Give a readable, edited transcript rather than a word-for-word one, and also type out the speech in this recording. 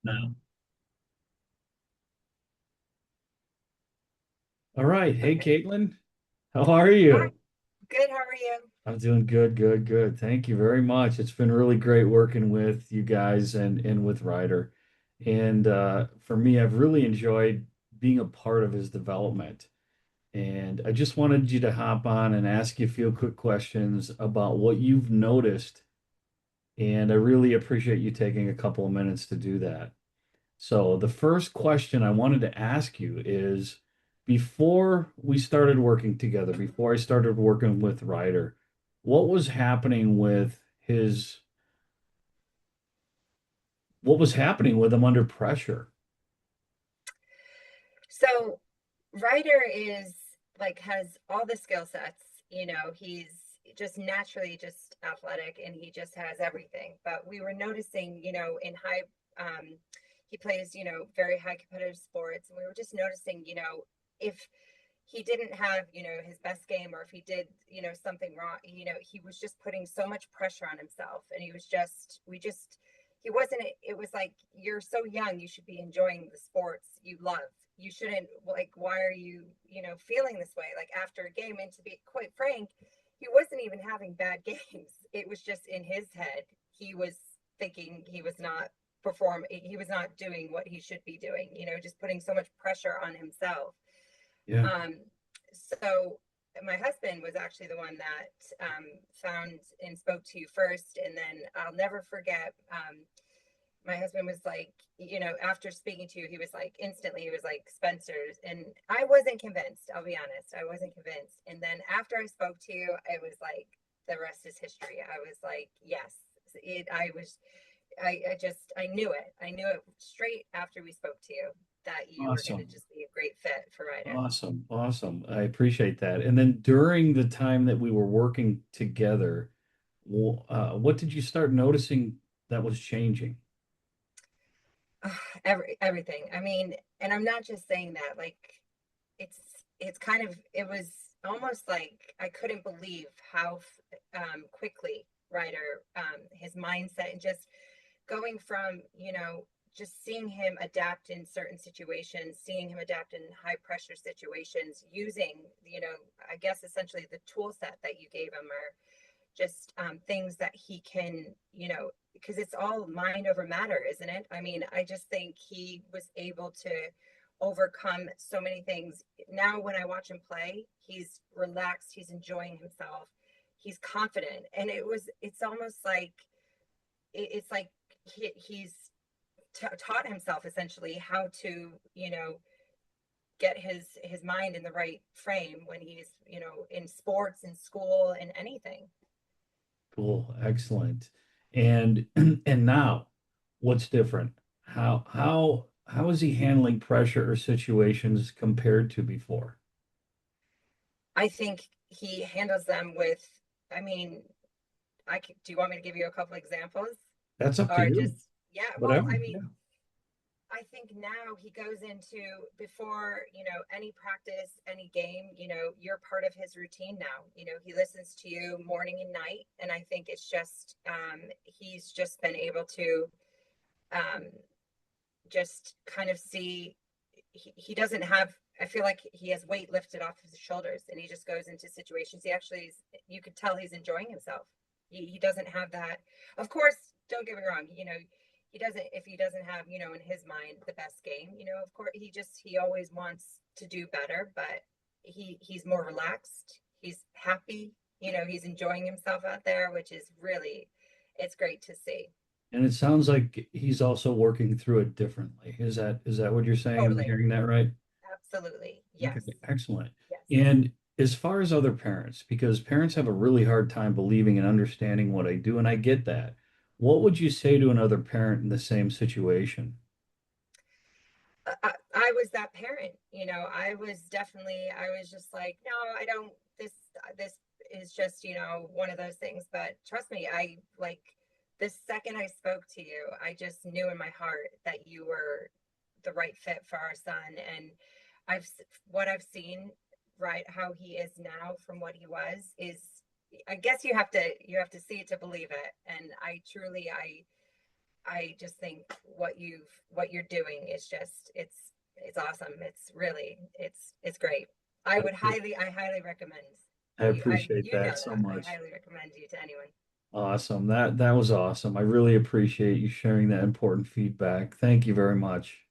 No. All right. Hey, Okay. Katelyn. How are Hi. you? Good. How are you? I'm doing good, good, good. Thank you very much. It's been really great working with you guys and with Ryder. And for me, I've really enjoyed being a part of his development. And I just wanted you to hop on and ask you a few quick questions about what you've noticed. And I really appreciate you taking a couple of minutes to do that. So the first question I wanted to ask you is, before we started working together, before I started working with Ryder, what was happening with what was happening with him under pressure? So, Ryder is like has all the skill sets. He's just naturally just athletic and he just has everything. But we were noticing, in high, he plays, very high competitive sports. And we were just noticing, if he didn't have, his best game or if he did, something wrong, he was just putting so much pressure on himself. And he wasn't, it was like, you're so young, you should be enjoying the sports you love. You shouldn't, like, why are you, feeling this way? Like after a game, and to be quite frank, he wasn't even having bad games. It was just in his head. He was thinking he was not he was not doing what he should be doing, just putting so much pressure on himself. Yeah, Um, so my husband was actually the one that found and spoke to you first. And then I'll never forget, my husband was like, after speaking to you, he was like, instantly, he was like, Spencer's. And I wasn't convinced, I'll be honest. I wasn't convinced. And then after I spoke to you, it was like, the rest is history. I was like, yes, I knew it. I knew it straight after we spoke to you that you were going to awesome. just be a great fit for Ryder. Awesome. Awesome. I appreciate that. And then during the time that we were working together, what did you start noticing that was changing? Everything. I mean, and I'm not just saying that. Like, it's it's kind of it was almost like I couldn't believe how quickly Ryder, his mindset, and just going from, just seeing him adapt in certain situations, seeing him adapt in high pressure situations, using, I guess essentially the tool set that you gave him, or just things that he can, because it's all mind over matter, isn't it? I mean, I just think he was able to overcome so many things. Now, when I watch him play, he's relaxed, he's enjoying himself, he's confident. And it's almost like, it's like he's taught himself essentially how to, get his mind in the right frame when he's, in sports, in school, and anything. Cool. Excellent. And and now, what's different? How is he handling pressure or situations compared to before? I think he handles them with, I mean, do you want me to give you a couple examples? That's up to Or you. just, yeah, well, Whatever. I Yeah. mean, I think now he goes into, before, any practice, any game, you're part of his routine now. He listens to you morning and night. And I think it's just, he's just been able to, um, just kind of see, he doesn't have, I feel like he has weight lifted off his shoulders and he just goes into situations. He actually is, you could tell he's enjoying himself. He doesn't have that. Of course, don't get me wrong, he doesn't, if he doesn't have, in his mind the best game, of course he always wants to do better, but he's more relaxed. He's happy, he's enjoying himself out there, which is really, it's great to see. And it sounds like he's also working through it differently. Is that what you're saying? Am I Totally. hearing that right? Absolutely. Okay, Yes. excellent. Yes. And as far as other parents, because parents have a really hard time believing and understanding what I do, and I get that. What would you say to another parent in the same situation? I was that parent, I was just like, no, I don't, this is just, one of those things. But trust me, I like, the second I spoke to you, I just knew in my heart that you were the right fit for our son. And I've, what I've seen, right, how he is now from what he was is, I guess you have to see it to believe it. And I truly, I just think what you're doing is just it's awesome. It's really it's great. I, I highly recommend I you. appreciate You know that so that. I much. highly recommend you to anyone. Awesome. That was awesome. I really appreciate you sharing that important feedback. Thank you very much.